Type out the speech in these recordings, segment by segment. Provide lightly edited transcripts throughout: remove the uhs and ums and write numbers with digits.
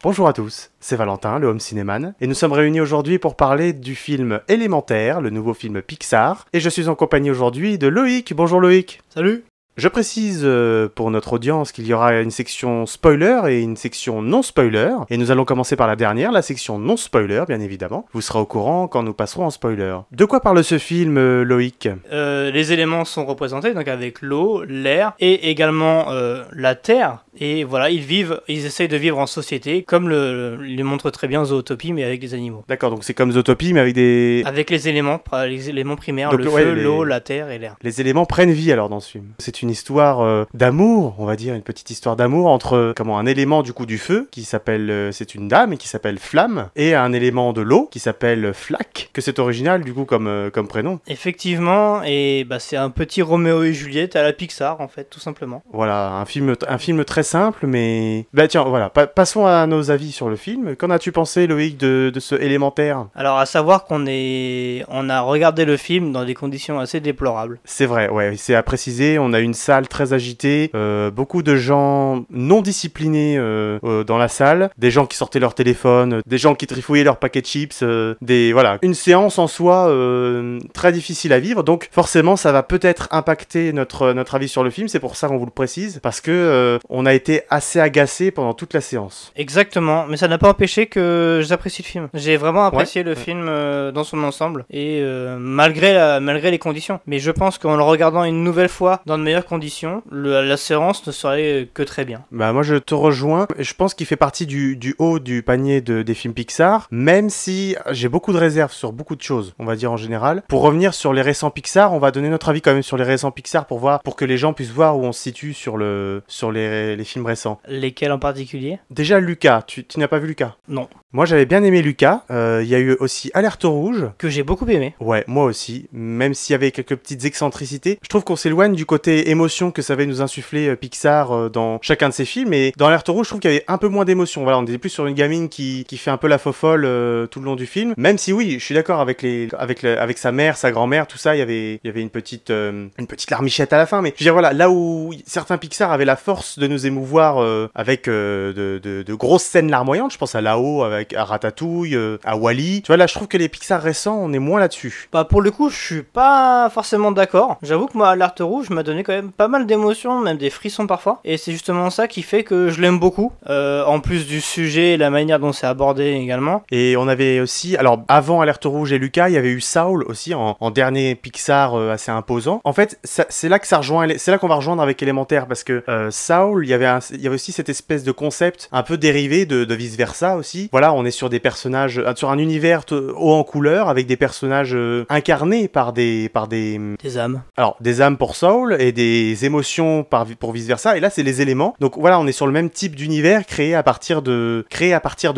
Bonjour à tous, c'est Valentin, le Home Cinéman, et nous sommes réunis aujourd'hui pour parler du film Élémentaire, le nouveau film Pixar, et je suis en compagnie aujourd'hui de Loïc. Bonjour Loïc. Salut. Je précise pour notre audience qu'il y aura une section spoiler et une section non spoiler, et nous allons commencer par la dernière, la section non spoiler bien évidemment. Vous serez au courant quand nous passerons en spoiler. De quoi parle ce film, Loïc ? Les éléments sont représentés donc avec l'eau, l'air et également la terre. Et voilà, ils essayent de vivre en société, comme le montre très bien Zootopie, mais avec des animaux. D'accord, donc c'est comme Zootopie, mais avec des... Avec les éléments primaires, Donc, le ouais, feu, l'eau, la terre et l'air. Les éléments prennent vie alors dans ce film. C'est une histoire d'amour, on va dire, une petite histoire d'amour entre un élément du coup du feu, qui s'appelle, c'est une dame, et qui s'appelle Flamme, et un élément de l'eau, qui s'appelle Flaque, que c'est original du coup comme prénom. Effectivement, et c'est un petit Roméo et Juliette à la Pixar en fait, tout simplement. Voilà, un film très simple, mais... tiens, voilà, passons à nos avis sur le film. Qu'en as-tu pensé, Loïc, de ce Élémentaire ? Alors, à savoir qu'on a regardé le film dans des conditions assez déplorables. C'est vrai, ouais, c'est à préciser, on a une salle très agitée, beaucoup de gens non disciplinés dans la salle, des gens qui sortaient leur téléphone, des gens qui trifouillaient leur paquet de chips, une séance en soi très difficile à vivre, donc forcément ça va peut-être impacter notre avis sur le film, c'est pour ça qu'on vous le précise, parce que on a été assez agacé pendant toute la séance. Exactement, mais ça n'a pas empêché que j'apprécie le film. J'ai vraiment apprécié le film dans son ensemble, et malgré les conditions. Mais je pense qu'en le regardant une nouvelle fois dans de meilleures conditions, la séance ne serait que très bien. Moi je te rejoins, je pense qu'il fait partie du haut du panier des films Pixar, même si j'ai beaucoup de réserves sur beaucoup de choses, on va dire en général. Pour revenir sur les récents Pixar, on va donner notre avis quand même sur les récents Pixar pour que les gens puissent voir où on se situe sur les films récents. Lesquels en particulier ? Déjà Luca, tu n'as pas vu Luca ? Non. Moi j'avais bien aimé Luca, il y a eu aussi Alerte Rouge. Que j'ai beaucoup aimé. Ouais, moi aussi, même s'il y avait quelques petites excentricités. Je trouve qu'on s'éloigne du côté émotion que savait nous insuffler Pixar dans chacun de ses films, et dans Alerte Rouge je trouve qu'il y avait un peu moins d'émotion. Voilà, on était plus sur une gamine qui fait un peu la fofolle tout le long du film, même si oui, je suis d'accord avec sa mère, sa grand-mère, tout ça, il y avait une petite larmichette à la fin, mais je veux dire voilà, là où certains Pixar avaient la force de nous émouvoir avec de grosses scènes larmoyantes, je pense à Là-haut, à Ratatouille, à Wall-E. Tu vois, là je trouve que les Pixar récents, on est moins là-dessus. Pour le coup, je suis pas forcément d'accord. J'avoue que moi, Alerte Rouge m'a donné quand même pas mal d'émotions, même des frissons parfois, et c'est justement ça qui fait que je l'aime beaucoup, en plus du sujet et la manière dont c'est abordé également. Et on avait aussi, alors avant Alerte Rouge et Luca, il y avait eu Saul aussi en dernier Pixar assez imposant. En fait, c'est là qu'on va rejoindre avec Élémentaire, parce que Saul, il y avait aussi cette espèce de concept un peu dérivé de vice versa aussi. Voilà, on est sur des personnages, sur un univers haut en couleur, avec des personnages incarnés par des âmes. Alors, des âmes pour Saul et des émotions pour vice versa. Et là, c'est les éléments. Donc voilà, on est sur le même type d'univers créé à partir de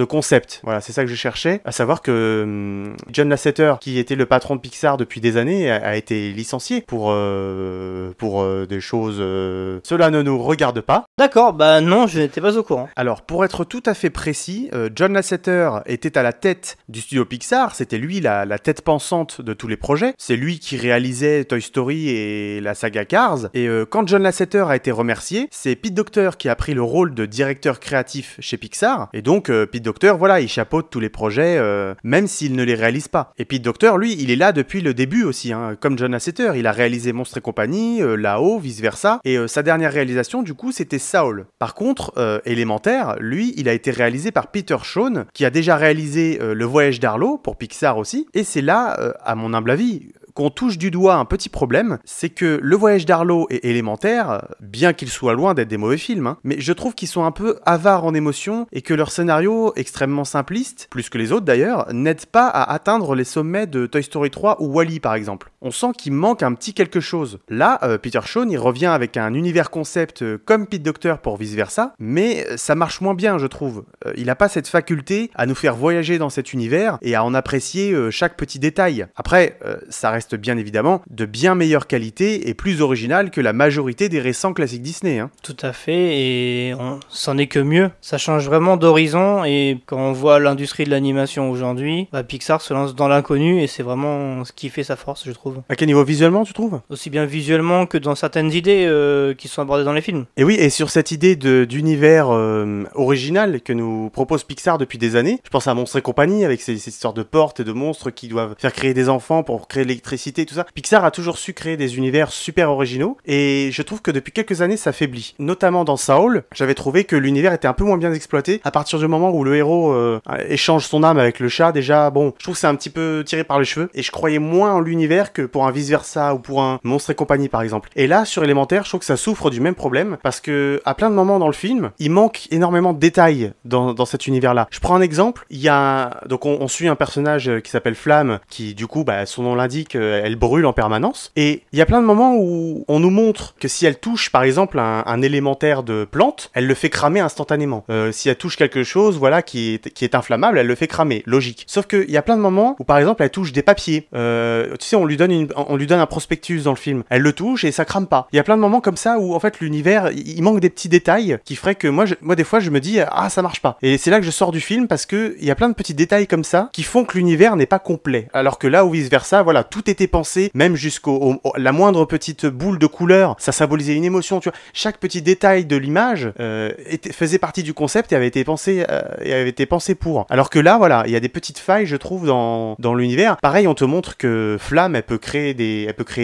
concepts. Voilà, c'est ça que je cherchais. À savoir que John Lasseter, qui était le patron de Pixar depuis des années, a été licencié pour des choses... Cela ne nous regarde pas. D'accord, non, je n'étais pas au courant. Alors, pour être tout à fait précis, John Lasseter était à la tête du studio Pixar. C'était lui la tête pensante de tous les projets. C'est lui qui réalisait Toy Story et la saga Cars. Et quand John Lasseter a été remercié, c'est Pete Docter qui a pris le rôle de directeur créatif chez Pixar. Et donc, Pete Docter, voilà, il chapeaute tous les projets, même s'il ne les réalise pas. Et Pete Docter, lui, il est là depuis le début aussi, hein, comme John Lasseter. Il a réalisé Monstres et compagnie, Là-haut, vice-versa. Et sa dernière réalisation, du coup, c'était Saul. Par contre, Élémentaire, lui, il a été réalisé par Peter Shawn, qui a déjà réalisé Le Voyage d'Arlo pour Pixar aussi. Et c'est là, à mon humble avis, qu'on touche du doigt un petit problème, c'est que Le Voyage d'Arlo et Élémentaire, bien qu'ils soient loin d'être des mauvais films, mais je trouve qu'ils sont un peu avares en émotions et que leur scénario, extrêmement simpliste, plus que les autres d'ailleurs, n'aide pas à atteindre les sommets de Toy Story 3 ou Wall-E par exemple. On sent qu'il manque un petit quelque chose. Là, Peter Shawn, il revient avec un univers concept comme Pete Docter pour vice versa, mais ça marche moins bien je trouve. Il n'a pas cette faculté à nous faire voyager dans cet univers et à en apprécier chaque petit détail. Après, ça reste reste bien évidemment de bien meilleure qualité et plus original que la majorité des récents classiques Disney. Hein. Tout à fait, et c'en est que mieux. Ça change vraiment d'horizon, et quand on voit l'industrie de l'animation aujourd'hui, Pixar se lance dans l'inconnu, et c'est vraiment ce qui fait sa force, je trouve. À quel niveau visuellement, tu trouves ? Aussi bien visuellement que dans certaines idées qui sont abordées dans les films. Et oui, et sur cette idée d'univers original que nous propose Pixar depuis des années, je pense à Monstres et compagnie, avec ces sortes de portes et de monstres qui doivent faire créer des enfants pour créer de l'électricité, tout ça. Pixar a toujours su créer des univers super originaux, et je trouve que depuis quelques années, ça faiblit. Notamment dans Soul, j'avais trouvé que l'univers était un peu moins bien exploité, à partir du moment où le héros échange son âme avec le chat. Déjà, bon, je trouve que c'est un petit peu tiré par les cheveux, et je croyais moins en l'univers que pour un vice-versa ou pour un Monstres et compagnie, par exemple. Et là, sur Élémentaire, je trouve que ça souffre du même problème, parce que à plein de moments dans le film, il manque énormément de détails dans cet univers-là. Je prends un exemple, il y a donc on suit un personnage qui s'appelle Flamme, qui du coup, son nom l'indique, elle brûle en permanence, et il y a plein de moments où on nous montre que si elle touche par exemple un élémentaire de plante, elle le fait cramer instantanément. Si elle touche quelque chose, voilà, qui est inflammable, elle le fait cramer, logique. Sauf qu'il y a plein de moments où par exemple elle touche des papiers. Tu sais, on lui donne un prospectus dans le film, elle le touche et ça crame pas. Il y a plein de moments comme ça où en fait l'univers, il manque des petits détails qui feraient que moi des fois je me dis ça marche pas. Et c'est là que je sors du film, parce que il y a plein de petits détails comme ça qui font que l'univers n'est pas complet. Alors que là, ou vice versa, voilà, tout était pensé, même jusqu'au la moindre petite boule de couleur, ça symbolisait une émotion, tu vois. Chaque petit détail de l'image faisait partie du concept et avait été pensé pour. Alors que là, voilà, il y a des petites failles, je trouve, dans l'univers. Pareil, on te montre que Flamme, elle peut créer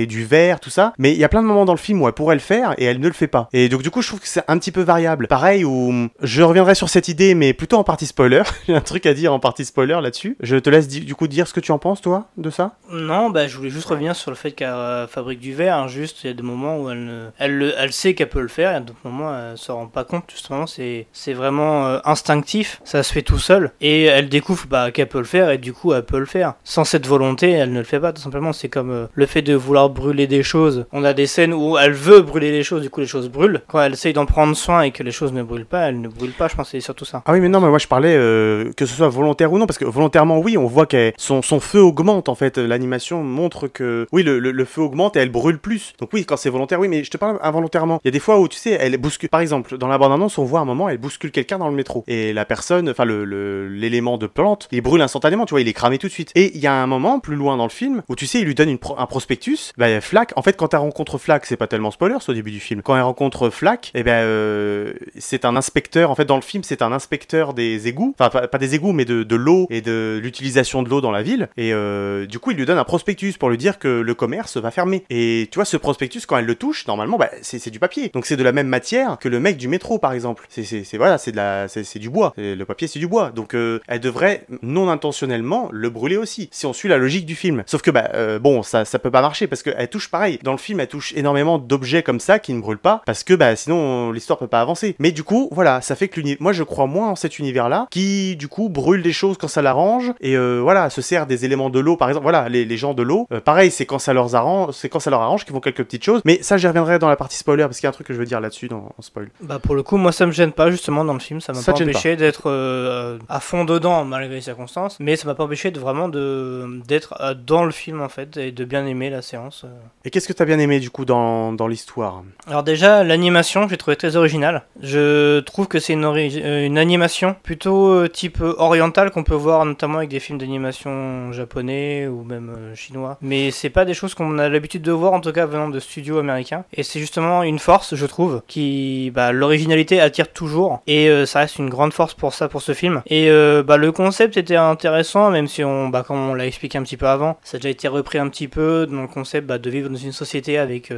du verre, tout ça, mais il y a plein de moments dans le film où elle pourrait le faire et elle ne le fait pas. Et donc du coup, je trouve que c'est un petit peu variable. Pareil, où je reviendrai sur cette idée, mais plutôt en partie spoiler. J'ai un truc à dire en partie spoiler là-dessus. Je te laisse du coup dire ce que tu en penses, toi, de ça. Non, je voulais juste revenir sur le fait qu'elle fabrique du verre. Hein, juste, il y a des moments où elle sait qu'elle peut le faire, il y a d'autres moments où elle se rend pas compte. Justement, c'est vraiment instinctif. Ça se fait tout seul, et elle découvre qu'elle peut le faire, et du coup, elle peut le faire. Sans cette volonté, elle ne le fait pas. Tout simplement, c'est comme le fait de vouloir brûler des choses. On a des scènes où elle veut brûler les choses, du coup, les choses brûlent. Quand elle essaye d'en prendre soin et que les choses ne brûlent pas, elle ne brûle pas. Je pense que c'est surtout ça. Ah oui, mais non, mais moi je parlais que ce soit volontaire ou non, parce que volontairement, oui, on voit que son feu augmente en fait. L'animation montre que oui, le feu augmente et elle brûle plus. Donc oui, quand c'est volontaire, oui, mais je te parle involontairement. Il y a des fois où tu sais, elle bouscule. Par exemple, dans la bande-annonce, on voit un moment, elle bouscule quelqu'un dans le métro, et la personne, enfin l'élément de plante, il brûle instantanément, tu vois, il est cramé tout de suite. Et il y a un moment plus loin dans le film où tu sais, il lui donne un prospectus. Flack, en fait, quand elle rencontre Flack, c'est pas tellement spoiler, c'est au début du film. Quand elle rencontre Flack, c'est un inspecteur. En fait, dans le film, c'est un inspecteur des égouts, enfin pas des égouts, mais de l'eau et de l'utilisation de l'eau dans la ville. Et du coup, il lui donne un prospectus pour lui dire que le commerce va fermer. Et tu vois, ce prospectus, quand elle le touche, normalement, c'est du papier. Donc c'est de la même matière que le mec du métro, par exemple. C'est du bois. Le papier, c'est du bois. Donc elle devrait non intentionnellement le brûler aussi, si on suit la logique du film. Sauf que bon, ça peut pas marcher, parce qu'elle touche pareil. Dans le film, elle touche énormément d'objets comme ça qui ne brûlent pas, parce que sinon l'histoire peut pas avancer. Mais du coup, voilà, ça fait que moi je crois moins en cet univers-là, qui du coup brûle des choses quand ça l'arrange, et voilà, se sert des éléments de l'eau, par exemple. Voilà, les gens de l'eau, pareil, c'est quand ça leur arrange qu'ils font quelques petites choses. Mais ça, j'y reviendrai dans la partie spoiler, parce qu'il y a un truc que je veux dire là-dessus en spoil. Pour le coup, moi ça me gêne pas justement dans le film, ça m'a pas empêché d'être à fond dedans malgré les circonstances, mais ça m'a pas empêché d'être dans le film en fait, et de bien aimer la séance. Et qu'est-ce que t'as bien aimé du coup dans l'histoire ? Alors déjà, l'animation, j'ai trouvé très originale. Je trouve que c'est une animation plutôt type orientale qu'on peut voir notamment avec des films d'animation japonais ou même chinois. Mais c'est pas des choses qu'on a l'habitude de voir, en tout cas venant de studios américains. Et c'est justement une force, je trouve, qui l'originalité attire toujours. Et ça reste une grande force pour ce film. Et le concept était intéressant, même si comme on l'a expliqué un petit peu avant, ça a déjà été repris un petit peu dans le concept de vivre dans une société avec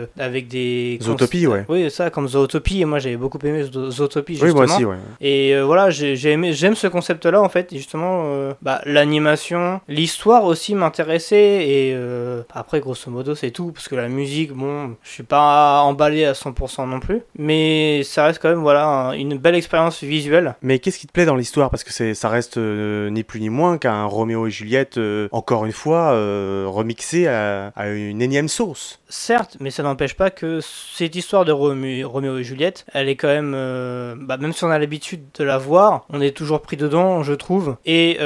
des... Zootopie, ouais. Oui, ça, comme Zootopie, et moi j'avais beaucoup aimé Zootopie, justement. Oui, moi aussi, ouais. Et voilà, j'aime ce concept-là, en fait, et justement, l'animation, l'histoire aussi m'intéressait, et après, grosso modo, c'est tout, parce que la musique, bon, je suis pas emballé à 100% non plus, mais ça reste quand même, voilà, une belle expérience visuelle. Mais qu'est-ce qui te plaît dans l'histoire ? Parce que ça reste ni plus ni moins qu'un Roméo et Juliette, encore une fois, remixé à une énième sauce. Certes, mais ça n'empêche pas que cette histoire de Roméo et Juliette, elle est quand même, même si on a l'habitude de la voir, on est toujours pris dedans, je trouve. Et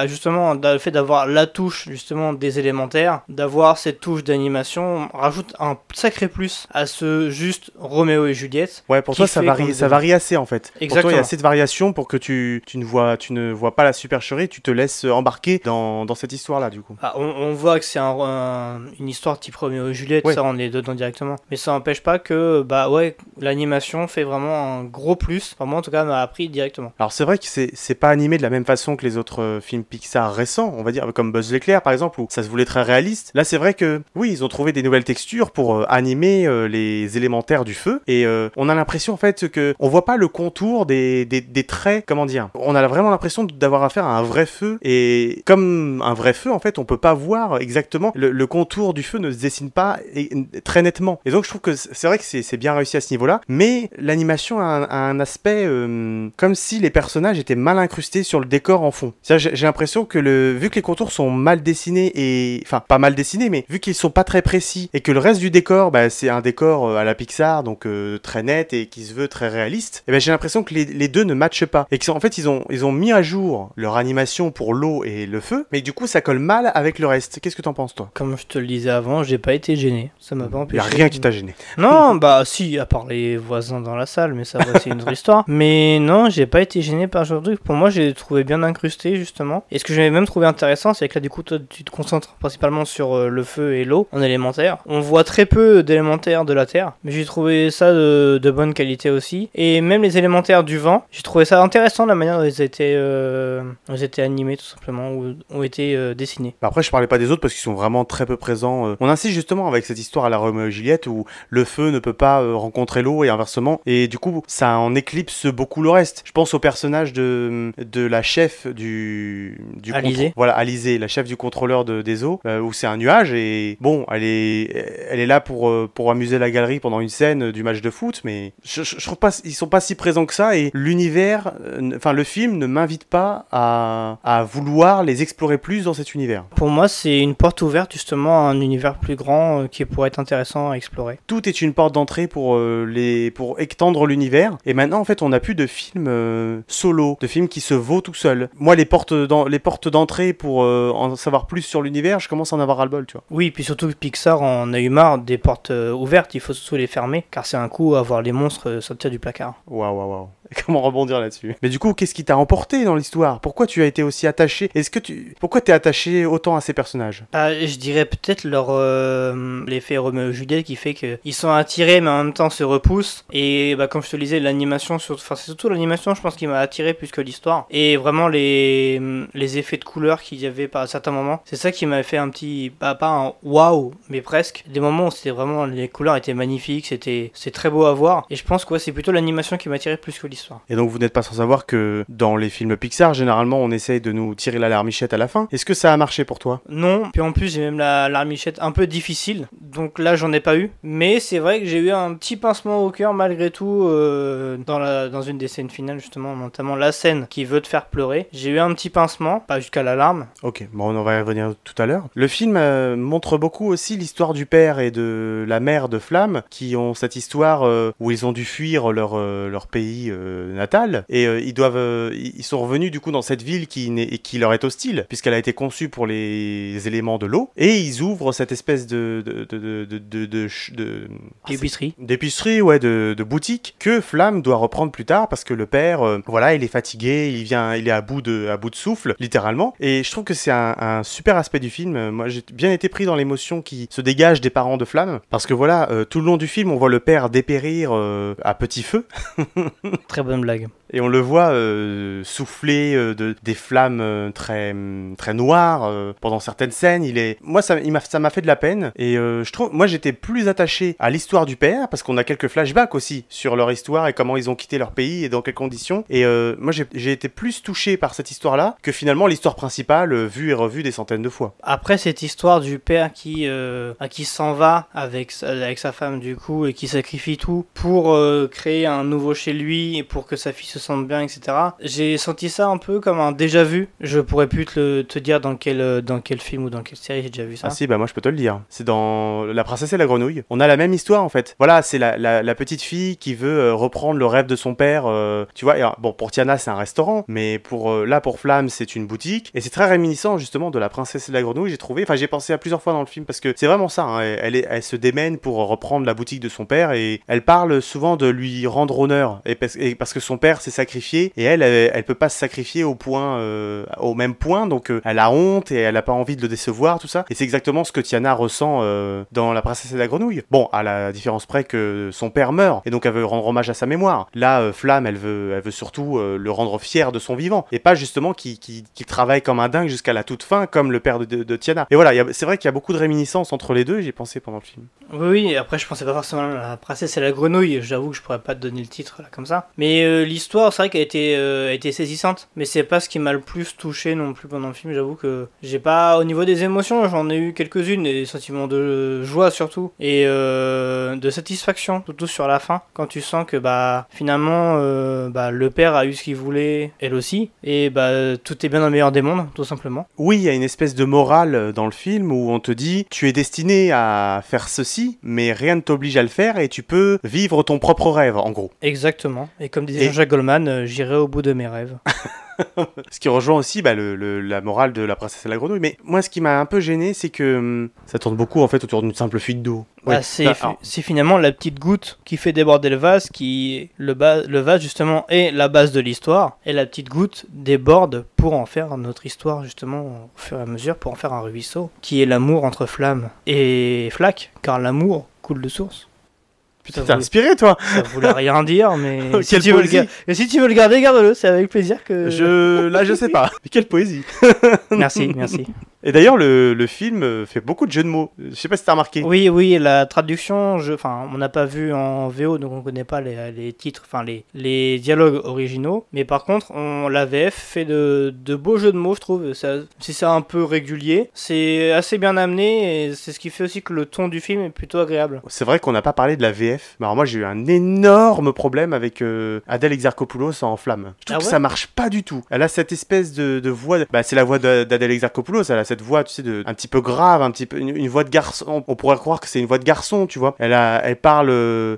justement, le fait d'avoir la touche justement des éléments élémentaire, d'avoir cette touche d'animation rajoute un sacré plus à ce juste Roméo et Juliette. Ouais, pour toi ça varie assez en fait. Exactement. Pour toi il y a assez de variations pour que tu ne vois pas la supercherie, tu te laisses embarquer dans cette histoire-là du coup. Ah, on voit que c'est une histoire type Roméo et Juliette, ouais. Ça on est dedans directement. Mais ça n'empêche pas que l'animation fait vraiment un gros plus. Enfin, moi en tout cas m'a appris directement. Alors c'est vrai que c'est pas animé de la même façon que les autres films Pixar récents, on va dire, comme Buzz l'éclair par exemple, où ça se voulait très réaliste. Là c'est vrai que oui, ils ont trouvé des nouvelles textures pour animer les élémentaires du feu, et on a l'impression en fait que on voit pas le contour des traits, comment dire. On a vraiment l'impression d'avoir affaire à un vrai feu, et comme un vrai feu en fait, on peut pas voir exactement le contour du feu ne se dessine pas très nettement. Et donc je trouve que c'est vrai que c'est bien réussi à ce niveau-là, mais l'animation a un aspect comme si les personnages étaient mal incrustés sur le décor en fond. J'ai l'impression que vu que les contours sont mal dessinés, enfin pas mal dessinés, mais vu qu'ils sont pas très précis, et que le reste du décor, c'est un décor à la Pixar, donc très net et qui se veut très réaliste, et j'ai l'impression que les deux ne matchent pas. Et qu'en fait ils ont mis à jour leur animation pour l'eau et le feu, mais du coup ça colle mal avec le reste. Qu'est-ce que t'en penses toi? Comme je te le disais avant, j'ai pas été gêné. Ça m'a pas empêché. Y a rien qui t'a gêné. Non, si, à part les voisins dans la salle, mais ça c'est une autre histoire. Mais non, j'ai pas été gêné par ce genre de truc. Pour moi, j'ai trouvé bien incrusté justement. Et ce que j'avais même trouvé intéressant, c'est que là du coup, toi, tu te concentres principalement sur le feu et l'eau en élémentaire. On voit très peu d'élémentaires de la Terre, mais j'ai trouvé ça de bonne qualité aussi. Et même les élémentaires du vent, j'ai trouvé ça intéressant la manière dont ils étaient animés tout simplement, ou ont été dessinés. Après, je parlais pas des autres parce qu'ils sont vraiment très peu présents. On insiste justement avec cette histoire à la Roméo et Juliette où le feu ne peut pas rencontrer l'eau et inversement, et du coup ça en éclipse beaucoup le reste. Je pense au personnage de la chef du Alizée. Voilà, Alizée, la chef du contrôleur des eaux, où c'est un nuage, et bon, elle est là pour amuser la galerie pendant une scène du match de foot, mais je trouve pas, ils sont pas si présents que ça, et l'univers, enfin le film ne m'invite pas à vouloir les explorer plus dans cet univers. Pour moi, c'est une porte ouverte justement à un univers plus grand qui pourrait être intéressant à explorer. Tout est une porte d'entrée pour étendre l'univers, et maintenant en fait on n'a plus de films solo, de films qui se vaut tout seul. Moi les portes d'entrée pour en savoir plus sur l'univers, je commence à en avoir ras-le-bol, tu vois. Oui, puis surtout Pixar en a eu marre des portes ouvertes, il faut surtout les fermer, car c'est un coup à voir les monstres sortir du placard. Waouh. Comment rebondir là-dessus? Mais du coup, qu'est-ce qui t'a emporté dans l'histoire? Pourquoi tu as été aussi attaché? Pourquoi t'es attaché autant à ces personnages? Je dirais peut-être l'effet Roméo et Juliette qui fait qu'ils sont attirés mais en même temps se repoussent. Et comme je te le disais, l'animation, c'est surtout l'animation, je pense, qui m'a attiré plus que l'histoire. Et vraiment les effets de couleurs qu'il y avait par certains moments, c'est ça qui m'avait fait un petit, pas un waouh, mais presque. Des moments où c'était vraiment, les couleurs étaient magnifiques, c'est très beau à voir. Et je pense que c'est plutôt l'animation qui m'a attiré plus que l'histoire. Et donc vous n'êtes pas sans savoir que dans les films Pixar, généralement on essaye de nous tirer la larmichette à la fin. Est-ce que ça a marché pour toi? Non, puis en plus j'ai même la larmichette un peu difficile, donc là j'en ai pas eu. Mais c'est vrai que j'ai eu un petit pincement au cœur malgré tout dans une des scènes finales justement, notamment la scène qui veut te faire pleurer. J'ai eu un petit pincement, pas jusqu'à la larme. Ok, bon on va y revenir tout à l'heure. Le film montre beaucoup aussi l'histoire du père et de la mère de Flamme, qui ont cette histoire où ils ont dû fuir leur pays natal, et ils sont revenus du coup dans cette ville qui leur est hostile puisqu'elle a été conçue pour les éléments de l'eau, et ils ouvrent cette espèce d'épicerie, ouais, de boutique que Flamme doit reprendre plus tard parce que le père, il est fatigué, il est à bout de souffle littéralement, et je trouve que c'est un super aspect du film. Moi j'ai bien été pris dans l'émotion qui se dégage des parents de Flamme, parce que tout le long du film on voit le père dépérir à petit feu. Très bonne blague. Et on le voit souffler des flammes très noires pendant certaines scènes. Moi, ça m'a fait de la peine. Et je trouve, moi, j'étais plus attaché à l'histoire du père parce qu'on a quelques flashbacks aussi sur leur histoire et comment ils ont quitté leur pays et dans quelles conditions. Et moi, j'ai été plus touché par cette histoire-là que finalement l'histoire principale vue et revue des centaines de fois. Après cette histoire du père qui s'en va avec sa femme du coup et qui sacrifie tout pour créer un nouveau chez lui et pour que sa fille se sente bien, etc. J'ai senti ça un peu comme un déjà vu. Je pourrais plus te dire dans quel film ou dans quelle série j'ai déjà vu ça. Ah si, bah moi je peux te le dire. C'est dans La Princesse et la Grenouille. On a la même histoire en fait. Voilà, c'est la petite fille qui veut reprendre le rêve de son père. Tu vois, et, bon, pour Tiana c'est un restaurant, mais pour Flamme c'est une boutique. Et c'est très réminiscent justement de La Princesse et la Grenouille, j'ai trouvé. Enfin, j'ai pensé à plusieurs fois dans le film parce que c'est vraiment ça. Hein. Elle se démène pour reprendre la boutique de son père et elle parle souvent de lui rendre honneur. Et parce que son père s'est sacrifié et elle peut pas se sacrifier au même point. Donc elle a honte et elle a pas envie de le décevoir, tout ça. Et c'est exactement ce que Tiana ressent dans La Princesse et la Grenouille. Bon, à la différence près que son père meurt et donc elle veut rendre hommage à sa mémoire. Là, Flamme, elle veut surtout le rendre fier de son vivant et pas justement qu'il travaille comme un dingue jusqu'à la toute fin comme le père de Tiana. Et voilà, c'est vrai qu'il y a beaucoup de réminiscences entre les deux, j'y ai pensé pendant le film. Oui, et après je pensais pas forcément à La Princesse et la Grenouille, j'avoue que je pourrais pas te donner le titre là comme ça. Mais l'histoire, c'est vrai qu'elle a été saisissante, mais c'est pas ce qui m'a le plus touché non plus pendant le film, j'avoue que j'ai pas, au niveau des émotions, j'en ai eu quelques-unes, des sentiments de joie surtout, et de satisfaction, surtout sur la fin, quand tu sens que finalement le père a eu ce qu'il voulait, elle aussi, et tout est bien dans le meilleur des mondes, tout simplement. Oui, il y a une espèce de morale dans le film où on te dit, tu es destiné à faire ceci, mais rien ne t'oblige à le faire et tu peux vivre ton propre rêve, en gros. Exactement, et comme disait Jean-Jacques Goldman, j'irai au bout de mes rêves. Ce qui rejoint aussi la morale de La Princesse et la Grenouille. Mais moi, ce qui m'a un peu gêné, c'est que ça tourne beaucoup en fait autour d'une simple fuite d'eau. C'est finalement la petite goutte qui fait déborder le vase, le vase justement est la base de l'histoire, et la petite goutte déborde pour en faire notre histoire justement au fur et à mesure, pour en faire un ruisseau, qui est l'amour entre Flamme et Flaque, car l'amour coule de source. Putain, t'es inspiré, toi. Ça voulait rien dire, mais si tu veux le garder, garde-le, c'est avec plaisir que... je sais pas. Mais quelle poésie. Merci. Et d'ailleurs, le film fait beaucoup de jeux de mots. Je sais pas si t'as remarqué. Oui, la traduction, on n'a pas vu en VO, donc on connaît pas les titres, les dialogues originaux. Mais par contre, la VF fait de beaux jeux de mots, je trouve. Si c'est un peu régulier, c'est assez bien amené, et c'est ce qui fait aussi que le ton du film est plutôt agréable. C'est vrai qu'on n'a pas parlé de la VF. Alors moi, j'ai eu un énorme problème avec Adèle Exarchopoulos en Flamme. Je trouve que ça marche pas du tout. Elle a cette espèce de voix... c'est la voix d'Adèle Exarchopoulos, elle a cette voix, tu sais, un petit peu grave, un petit peu une voix de garçon. On pourrait croire que c'est une voix de garçon, tu vois. Elle parle,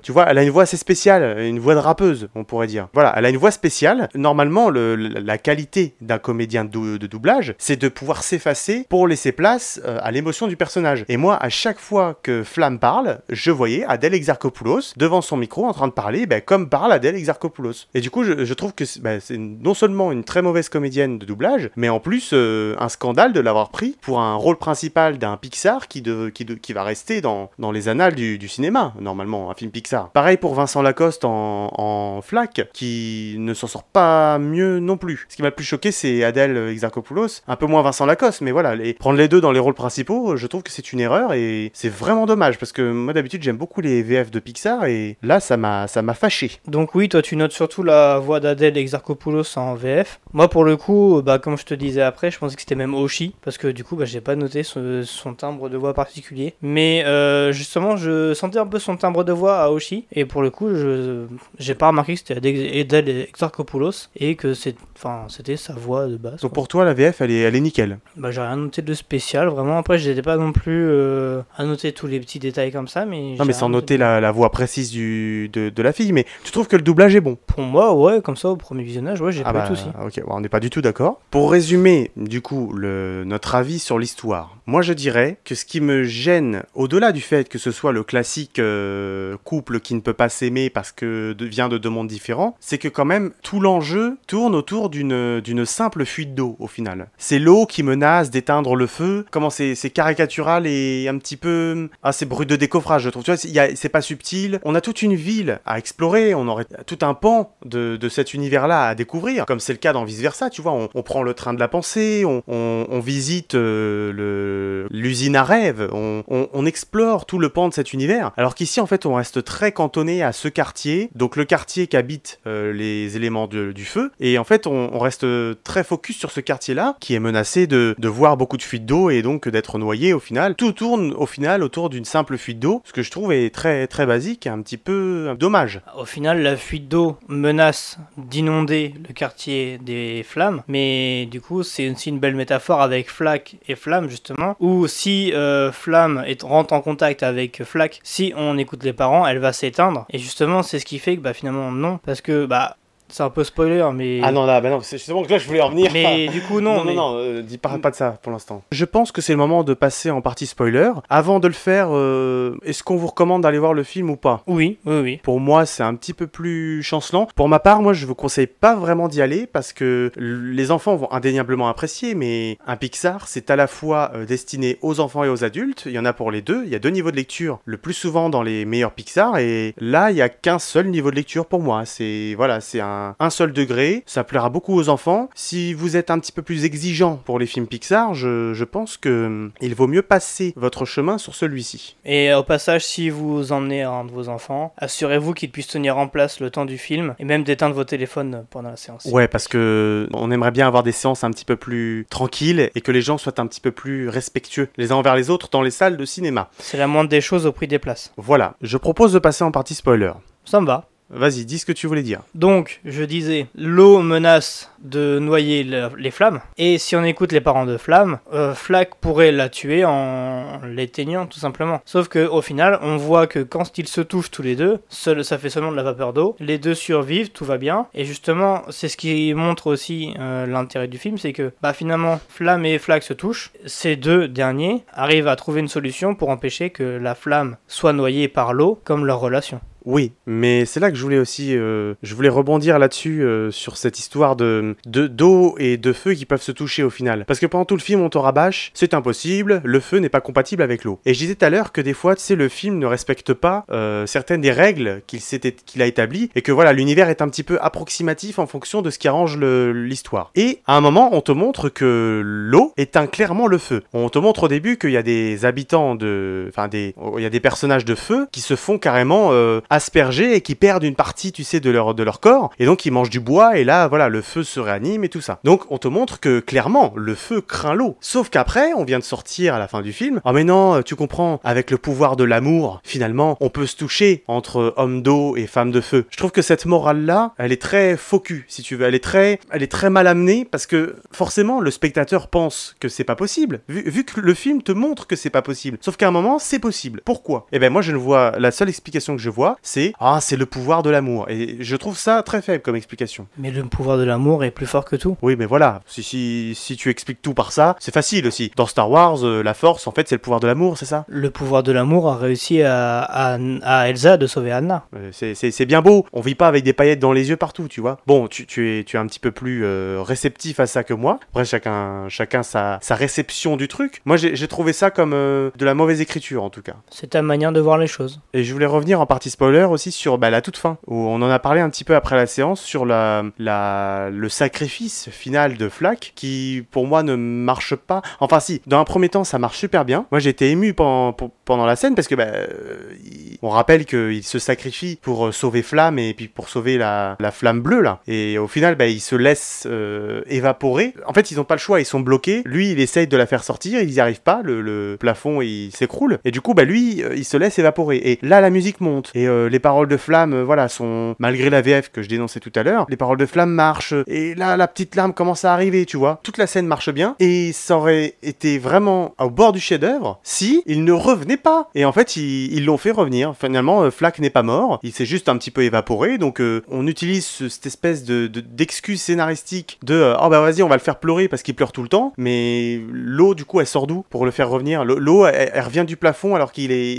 tu vois, elle a une voix assez spéciale, une voix de rappeuse, on pourrait dire. Voilà, elle a une voix spéciale. Normalement, la qualité d'un comédien de doublage, c'est de pouvoir s'effacer pour laisser place à l'émotion du personnage. Et moi, à chaque fois que Flamme parle, je voyais Adèle Exarchopoulos devant son micro en train de parler comme parle Adèle Exarchopoulos. Et du coup, je trouve que c'est non seulement une très mauvaise comédienne de doublage, mais en plus un scandale de l'avoir pris pour un rôle principal d'un Pixar qui va rester dans les annales du cinéma, normalement, un film Pixar. Pareil pour Vincent Lacoste en Flaque, qui ne s'en sort pas mieux non plus. Ce qui m'a le plus choqué, c'est Adèle Exarchopoulos, un peu moins Vincent Lacoste, mais voilà, prendre les deux dans les rôles principaux, je trouve que c'est une erreur et c'est vraiment dommage, parce que moi d'habitude j'aime beaucoup les VF de Pixar et là ça m'a fâché. Donc oui, toi tu notes surtout la voix d'Adèle Exarchopoulos en VF. Moi pour le coup, comme je te disais après, je pensais que c'était même Oshi, parce que du coup j'ai pas noté son timbre de voix particulier, mais justement je sentais un peu son timbre de voix à Oshi, et pour le coup j'ai pas remarqué que c'était Adèle Exarchopoulos et que c'était sa voix de base. Donc pour toi la VF elle est nickel. J'ai rien noté de spécial vraiment. Après j'étais pas non plus à noter tous les petits détails comme ça, mais non, mais sans noter la voix précise de la fille. Mais tu trouves que le doublage est bon? Pour moi, ouais, comme ça au premier visionnage, ouais, j'ai pas eu de soucis. Ok, on n'est pas du tout d'accord. Pour résumer du coup notre avis sur l'histoire, moi je dirais que ce qui me gêne, au-delà du fait que ce soit le classique couple qui ne peut pas s'aimer parce que vient de deux mondes différents, c'est que quand même tout l'enjeu tourne autour d'une simple fuite d'eau au final. C'est l'eau qui menace d'éteindre le feu. Comment c'est caricatural et un petit peu c'est brut de décoffrage, je trouve. Tu vois, c'est pas subtil. On a toute une ville à explorer, on aurait tout un pan de cet univers-là à découvrir, comme c'est le cas dans Vice Versa, tu vois. On prend le train de la pensée, on visite l'usine à rêve, on explore tout le pan de cet univers, alors qu'ici en fait on reste très cantonné à ce quartier, donc le quartier qu'habitent les éléments du feu, et en fait on reste très focus sur ce quartier-là qui est menacé de voir beaucoup de fuites d'eau et donc d'être noyé au final. Tout tourne au final autour d'une simple fuite d'eau, ce que je trouve est très très basique. basique est un petit peu dommage. Au final, la fuite d'eau menace d'inonder le quartier des flammes, mais du coup, c'est aussi une belle métaphore avec Flack et Flamme, justement, où si Flamme rentre en contact avec Flack, si on écoute les parents, elle va s'éteindre, et justement, c'est ce qui fait que finalement non, parce que c'est un peu spoiler, mais... Ah non, là, non, c'est justement que là, je voulais en venir. Mais du coup, non. Dis pas de ça pour l'instant. Je pense que c'est le moment de passer en partie spoiler. Avant de le faire, est-ce qu'on vous recommande d'aller voir le film ou pas ? Oui. Pour moi, c'est un petit peu plus chancelant. Pour ma part, moi, je vous conseille pas vraiment d'y aller parce que les enfants vont indéniablement apprécier, mais un Pixar, c'est à la fois destiné aux enfants et aux adultes. Il y en a pour les deux. Il y a 2 niveaux de lecture, le plus souvent dans les meilleurs Pixar, et là, il y a qu'un seul niveau de lecture pour moi. C'est un seul degré, ça plaira beaucoup aux enfants. Si vous êtes un petit peu plus exigeant pour les films Pixar, je pense que il vaut mieux passer votre chemin sur celui-ci. Et au passage, si vous emmenez un de vos enfants, assurez-vous qu'il puisse tenir en place le temps du film et même d'éteindre vos téléphones pendant la séance. Ouais, parce que on aimerait bien avoir des séances un petit peu plus tranquilles et que les gens soient un petit peu plus respectueux les uns envers les autres dans les salles de cinéma. C'est la moindre des choses au prix des places. Voilà, je propose de passer en partie spoiler. Ça me va. Vas-y, dis ce que tu voulais dire. Donc, je disais, l'eau menace de noyer les flammes, et si on écoute les parents de Flamme, Flack pourrait la tuer en l'éteignant tout simplement. Sauf que au final, on voit que quand ils se touchent tous les deux, ça fait seulement de la vapeur d'eau, les deux survivent, tout va bien, et justement, c'est ce qui montre aussi l'intérêt du film, c'est que finalement, Flamme et Flack se touchent, ces deux derniers arrivent à trouver une solution pour empêcher que la flamme soit noyée par l'eau, comme leur relation. Oui, mais c'est là que je voulais aussi, je voulais rebondir là-dessus sur cette histoire d'eau et de feu qui peuvent se toucher au final. Parce que pendant tout le film, on te rabâche, c'est impossible, le feu n'est pas compatible avec l'eau. Et je disais tout à l'heure que des fois, tu sais, le film ne respecte pas certaines des règles qu'il a établies et que voilà, l'univers est un petit peu approximatif en fonction de ce qui arrange l'histoire. Et à un moment, on te montre que l'eau éteint clairement le feu. On te montre au début qu'il y a des habitants il y a des personnages de feu qui se font carrément aspergés et qui perdent une partie, tu sais, de leur corps, et donc ils mangent du bois, et là, voilà, le feu se réanime et tout ça. Donc on te montre que, clairement, le feu craint l'eau. Sauf qu'après, on vient de sortir à la fin du film, oh mais non, tu comprends, avec le pouvoir de l'amour, finalement, on peut se toucher entre hommes d'eau et femmes de feu. Je trouve que cette morale-là, elle est très faux cul, si tu veux, elle est très mal amenée, parce que, forcément, le spectateur pense que c'est pas possible, vu que le film te montre que c'est pas possible. Sauf qu'à un moment, c'est possible. Pourquoi ? Eh ben moi, la seule explication que je vois, c'est le pouvoir de l'amour. Et je trouve ça très faible comme explication. Mais le pouvoir de l'amour est plus fort que tout. Oui, mais voilà, si tu expliques tout par ça, c'est facile aussi. Dans Star Wars, la force, en fait, c'est le pouvoir de l'amour, c'est ça ? Le pouvoir de l'amour a réussi à Elsa de sauver Anna. C'est bien beau, on vit pas avec des paillettes dans les yeux partout, tu vois. Bon, tu es un petit peu plus réceptif à ça que moi. Après, chacun sa réception du truc. Moi, j'ai trouvé ça comme de la mauvaise écriture, en tout cas. C'est ta manière de voir les choses. Et je voulais revenir en partie spoiler aussi sur la toute fin, où on en a parlé un petit peu après la séance, sur le sacrifice final de Flack, qui pour moi ne marche pas. Enfin si, dans un premier temps ça marche super bien. Moi j'ai été ému pendant la scène, parce que on rappelle qu'il se sacrifie pour sauver Flamme et puis pour sauver la flamme bleue là. Et au final il se laisse évaporer. En fait ils n'ont pas le choix, ils sont bloqués. Lui il essaye de la faire sortir, ils n'y arrivent pas, le plafond il s'écroule. Et du coup lui il se laisse évaporer. Et là la musique monte. Et les paroles de Flamme, sont, malgré la VF que je dénonçais tout à l'heure, les paroles de Flamme marchent, et là, la petite larme commence à arriver, tu vois. Toute la scène marche bien, et ça aurait été vraiment au bord du chef-d'œuvre si il ne revenait pas. Et en fait, ils l'ont fait revenir. Finalement, Flack n'est pas mort, il s'est juste un petit peu évaporé, donc on utilise cette espèce d'excuse scénaristique de vas-y, on va le faire pleurer parce qu'il pleure tout le temps, mais l'eau, du coup, elle sort d'où pour le faire revenir ? L'eau, elle revient du plafond alors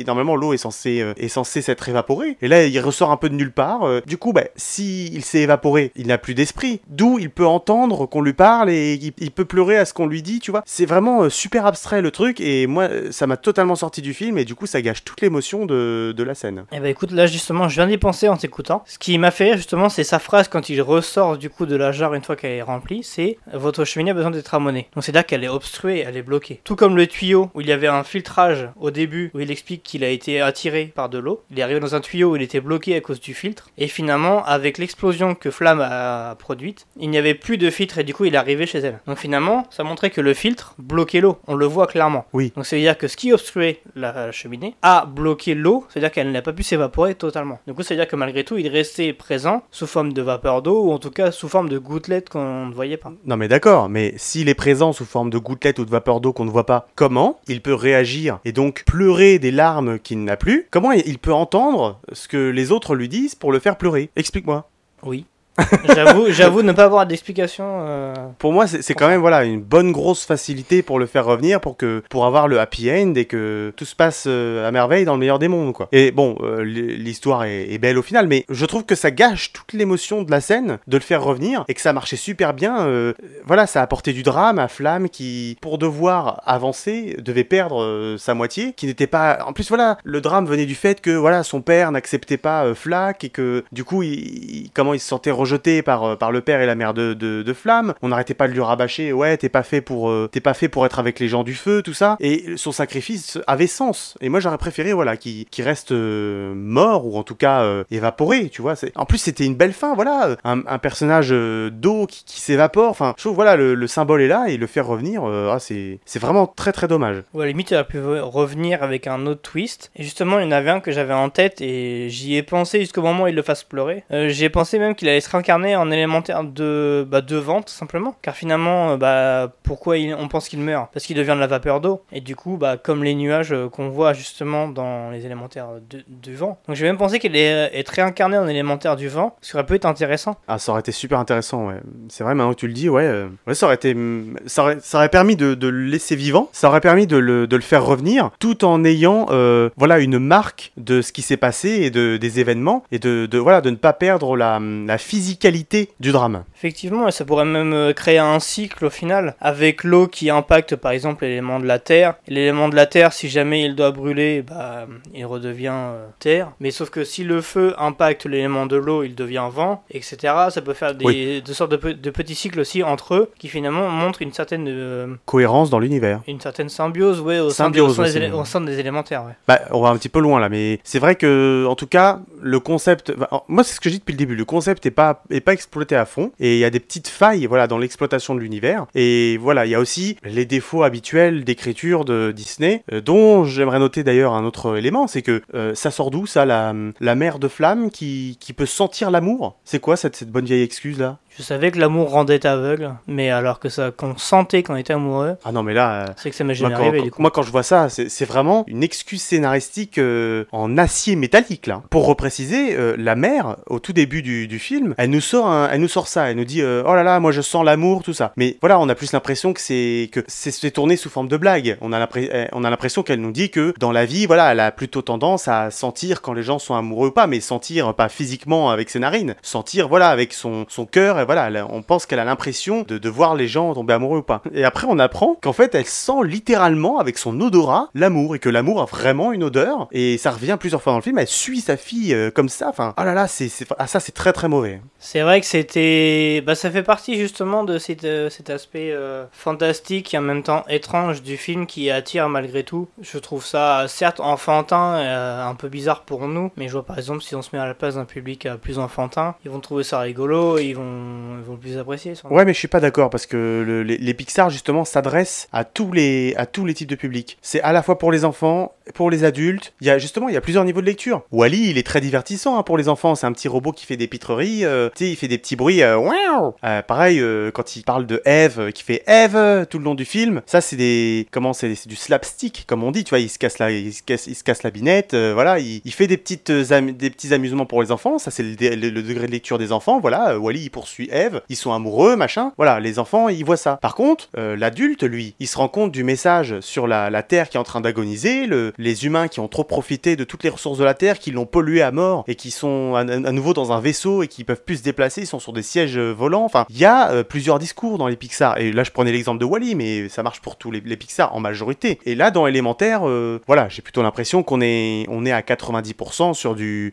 normalement, l'eau est censée s'être évaporée. Et là, il ressort un peu de nulle part. Du coup, s'il s'est évaporé, il n'a plus d'esprit. D'où il peut entendre qu'on lui parle et il peut pleurer à ce qu'on lui dit, tu vois. C'est vraiment super abstrait le truc, et moi, ça m'a totalement sorti du film, et du coup, ça gâche toute l'émotion de la scène. Eh écoute, là justement, je viens d'y penser en t'écoutant. Ce qui m'a fait rire justement, c'est sa phrase quand il ressort du coup de la jarre une fois qu'elle est remplie, c'est « Votre cheminée a besoin d'être ramonée ». Donc c'est-à-dire qu'elle est obstruée, elle est bloquée. Tout comme le tuyau où il y avait un filtrage au début, où il explique qu'il a été attiré par de l'eau. Il est arrivé dans un tuyau tuyau, il était bloqué à cause du filtre. Et finalement, avec l'explosion que Flamme a produite, il n'y avait plus de filtre et du coup, il est arrivé chez elle. Donc finalement, ça montrait que le filtre bloquait l'eau. On le voit clairement. Oui. Donc ça veut dire que ce qui obstruait la cheminée a bloqué l'eau, c'est-à-dire qu'elle n'a pas pu s'évaporer totalement. Du coup, ça veut dire que malgré tout, il restait présent sous forme de vapeur d'eau ou en tout cas sous forme de gouttelettes qu'on ne voyait pas. Non mais d'accord, mais s'il est présent sous forme de gouttelettes ou de vapeur d'eau qu'on ne voit pas, comment il peut réagir et donc pleurer des larmes qu'il n'a plus? Comment il peut entendre ce que les autres lui disent pour le faire pleurer? Explique-moi. Oui. J'avoue ne pas avoir d'explication. Pour moi, c'est quand même voilà une bonne grosse facilité pour le faire revenir, pour avoir le happy end et que tout se passe à merveille dans le meilleur des mondes, quoi. Et bon, l'histoire est belle au final, mais je trouve que ça gâche toute l'émotion de la scène de le faire revenir et que ça marchait super bien. Voilà, ça a apporté du drame à Flamme qui, pour devoir avancer, devait perdre sa moitié, qui n'était pas. En plus, voilà, le drame venait du fait que voilà son père n'acceptait pas Flack et que du coup, comment il se sentait rejeté par le père et la mère de Flamme. On n'arrêtait pas de lui rabâcher, ouais, t'es pas fait pour être avec les gens du feu, tout ça. Et son sacrifice avait sens. Et moi, j'aurais préféré, voilà, qu'il reste mort ou en tout cas évaporé, tu vois. En plus, c'était une belle fin, voilà, un personnage d'eau qui s'évapore. Enfin, je trouve, voilà, le symbole est là et le faire revenir, c'est vraiment très très dommage. Ouais, limite, elle a pu revenir avec un autre twist. Et justement, il y en avait un que j'avais en tête et j'y ai pensé jusqu'au moment où il le fasse pleurer. J'y ai pensé même qu'il allait se réincarné en élémentaire de vent, tout simplement. Car finalement, pourquoi on pense qu'il meurt? Parce qu'il devient de la vapeur d'eau. Et du coup, comme les nuages qu'on voit justement dans les élémentaires du vent. Donc j'ai même pensé qu'il allait être réincarné en élémentaire du vent, ce qui aurait pu être intéressant. Ah, ça aurait été super intéressant, ouais. C'est vrai, maintenant que tu le dis, ouais, ça aurait permis de le laisser vivant, ça aurait permis de le faire revenir, tout en ayant, voilà, une marque de ce qui s'est passé et des événements, et de ne pas perdre la physicalité du drame. Effectivement, et ça pourrait même créer un cycle au final, avec l'eau qui impacte par exemple l'élément de la terre. Et l'élément de la terre, si jamais il doit brûler, il redevient terre. Mais sauf que si le feu impacte l'élément de l'eau, il devient vent, etc. Ça peut faire de sortes de petits cycles aussi entre eux, qui finalement montrent une certaine cohérence dans l'univers. Une certaine symbiose, ouais, au sein des élémentaires. Ouais. On va un petit peu loin là, mais c'est vrai que, en tout cas, le concept... moi, c'est ce que je dis depuis le début, le concept est pas exploité à fond, et il y a des petites failles, voilà, dans l'exploitation de l'univers, et voilà, il y a aussi les défauts habituels d'écriture de Disney, dont j'aimerais noter d'ailleurs un autre élément, c'est que ça sort d'où, ça, la mère de Flamme qui peut sentir l'amour? C'est quoi cette bonne vieille excuse là? Je savais que l'amour rendait aveugle, mais alors que ça qu'on sentait qu'on était amoureux. Ah non mais là, c'est que ça m'est jamais arrivé du coup. Moi quand je vois ça, c'est vraiment une excuse scénaristique en acier métallique là. Pour repréciser, la mère au tout début du film, elle nous sort ça, elle nous dit oh là là, moi je sens l'amour, tout ça. Mais voilà, on a plus l'impression que c'est tourné sous forme de blague. On a l'impression qu'elle nous dit que dans la vie, voilà, elle a plutôt tendance à sentir quand les gens sont amoureux ou pas, mais sentir pas physiquement avec ses narines, sentir voilà avec son cœur. Et voilà, on pense qu'elle a l'impression de voir les gens tomber amoureux ou pas. Et après, on apprend qu'en fait, elle sent littéralement avec son odorat l'amour, et que l'amour a vraiment une odeur. Et ça revient plusieurs fois dans le film. Elle suit sa fille comme ça. Enfin, oh là là, ça c'est très très mauvais. C'est vrai que c'était, ça fait partie justement de cet aspect fantastique et en même temps étrange du film qui attire malgré tout. Je trouve ça certes enfantin, un peu bizarre pour nous, mais je vois par exemple si on se met à la place d'un public plus enfantin, ils vont trouver ça rigolo, ils vont plus apprécier. Ouais, mais je suis pas d'accord parce que les Pixar justement s'adressent à tous les types de publics. C'est à la fois pour les enfants, pour les adultes. Il y a plusieurs niveaux de lecture. Wall-E, il est très divertissant pour les enfants. C'est un petit robot qui fait des pitreries. Il fait des petits bruits. Pareil, quand il parle de Eve, qui fait Eve tout le long du film. Ça, c'est du slapstick, comme on dit. Tu vois, il se casse la binette. Voilà, il fait des petits amusements pour les enfants. Ça, c'est le degré de lecture des enfants. Voilà, Wall-E, il poursuit Eve. Ils sont amoureux, machin. Voilà, les enfants, ils voient ça. Par contre, l'adulte, lui, il se rend compte du message sur la Terre qui est en train d'agoniser, les humains qui ont trop profité de toutes les ressources de la Terre, qui l'ont pollué à mort et qui sont à nouveau dans un vaisseau et qui peuvent plus se déplacer, ils sont sur des sièges volants. Enfin, il y a plusieurs discours dans les Pixar. Et là, je prenais l'exemple de Wall-E, mais ça marche pour tous les Pixar en majorité. Et là, dans Élémentaire, voilà, j'ai plutôt l'impression qu'on est à 90%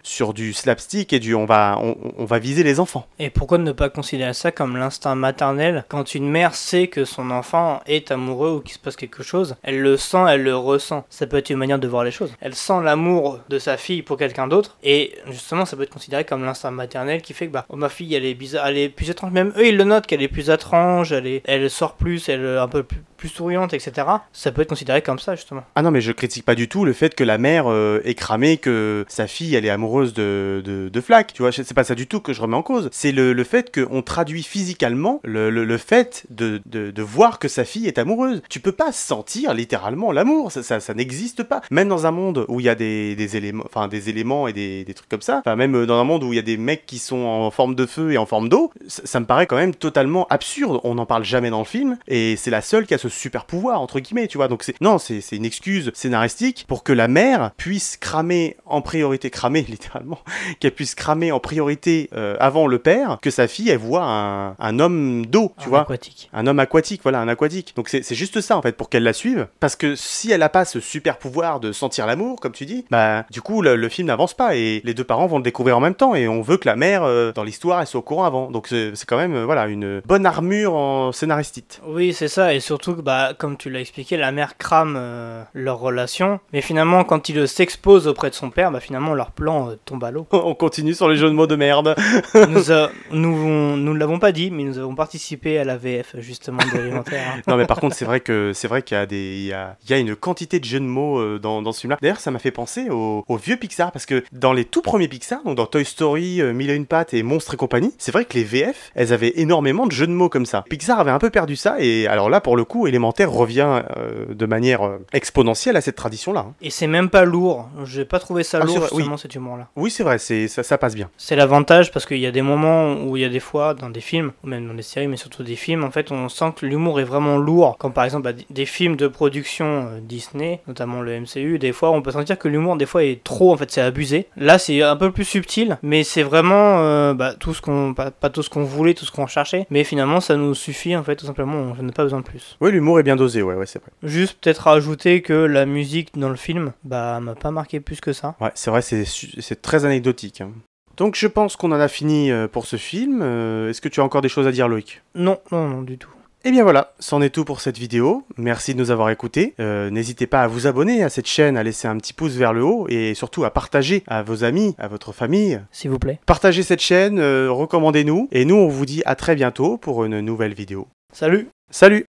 sur du slapstick et on va viser les enfants. Et pourquoi ne pas considérer ça comme l'instinct maternel. Quand une mère sait que son enfant est amoureux ou qu'il se passe quelque chose, elle le sent, elle le ressent. Ça peut être une manière de voir les choses. Elle sent l'amour de sa fille pour quelqu'un d'autre, et justement ça peut être considéré comme l'instinct maternel qui fait que oh, ma fille elle est bizarre, elle est plus étrange. Même eux ils le notent qu'elle est plus étrange, elle sort plus, elle est un peu plus souriante, etc. Ça peut être considéré comme ça justement. Ah non, mais je critique pas du tout le fait que la mère est cramée, que sa fille elle est amoureuse de Flack. Tu vois, c'est pas ça du tout que je remets en cause. C'est le fait qu'on traduit physiquement le fait de voir que sa fille est amoureuse. Tu peux pas sentir littéralement l'amour, ça n'existe pas. Même dans un monde où il y a des éléments et des trucs comme ça, enfin même dans un monde où il y a des mecs qui sont en forme de feu et en forme d'eau, ça me paraît quand même totalement absurde. On n'en parle jamais dans le film, et c'est la seule qui a ce super pouvoir entre guillemets, tu vois. Donc c'est une excuse scénaristique pour que la mère puisse cramer en priorité, littéralement, qu'elle puisse cramer en priorité avant le père, que sa fille elle voit un homme d'eau, tu vois, aquatique. Un homme aquatique, voilà, un aquatique. Donc c'est juste ça en fait, pour qu'elle la suive, parce que si elle a pas ce super pouvoir de sentir l'amour, comme tu dis, bah du coup le film n'avance pas, et les deux parents vont le découvrir en même temps, et on veut que la mère dans l'histoire elle soit au courant avant. Donc c'est quand même voilà une bonne armure en scénaristique. Oui, c'est ça, et surtout que comme tu l'as expliqué, la mère crame leur relation, mais finalement quand ils s'exposent auprès de son père, finalement leur plan tombe à l'eau. On continue sur les jeux de mots de merde. Nous ne l'avons pas dit, mais nous avons participé à la VF justement de l'élémentaire. Non mais par contre c'est vrai qu'il y a une quantité de jeux de mots dans ce film-là. D'ailleurs ça m'a fait penser au vieux Pixar, parce que dans les tout premiers Pixar, donc dans Toy Story, Mille et une pattes et Monstres et compagnie, c'est vrai que les VF, elles avaient énormément de jeux de mots comme ça. Pixar avait un peu perdu ça, et alors là pour le coup Élémentaire revient de manière exponentielle à cette tradition-là. Et c'est même pas lourd. J'ai pas trouvé ça lourd justement, oui. Cet humour-là. Oui c'est vrai, ça passe bien. C'est l'avantage, parce qu'il y a des moments où il y a des fois dans des films, ou même dans des séries, mais surtout des films, en fait on sent que l'humour est vraiment lourd, comme par exemple des films de production Disney, notamment le MCU. Des fois on peut sentir que l'humour des fois est trop, en fait c'est abusé. Là c'est un peu plus subtil, mais c'est vraiment tout ce qu'on, pas tout ce qu'on voulait, tout ce qu'on cherchait, mais finalement ça nous suffit en fait, tout simplement, on n'a pas besoin de plus. Oui, l'humour est bien dosé, ouais c'est vrai. Juste peut-être rajouter que la musique dans le film m'a pas marqué plus que ça. Ouais c'est vrai, c'est très anecdotique, hein. Donc je pense qu'on en a fini pour ce film. Est-ce que tu as encore des choses à dire, Loïc ? Non, du tout. Et bien voilà, c'en est tout pour cette vidéo. Merci de nous avoir écoutés. N'hésitez pas à vous abonner à cette chaîne, à laisser un petit pouce vers le haut, et surtout à partager à vos amis, à votre famille. S'il vous plaît. Partagez cette chaîne, recommandez-nous, et nous on vous dit à très bientôt pour une nouvelle vidéo. Salut. Salut.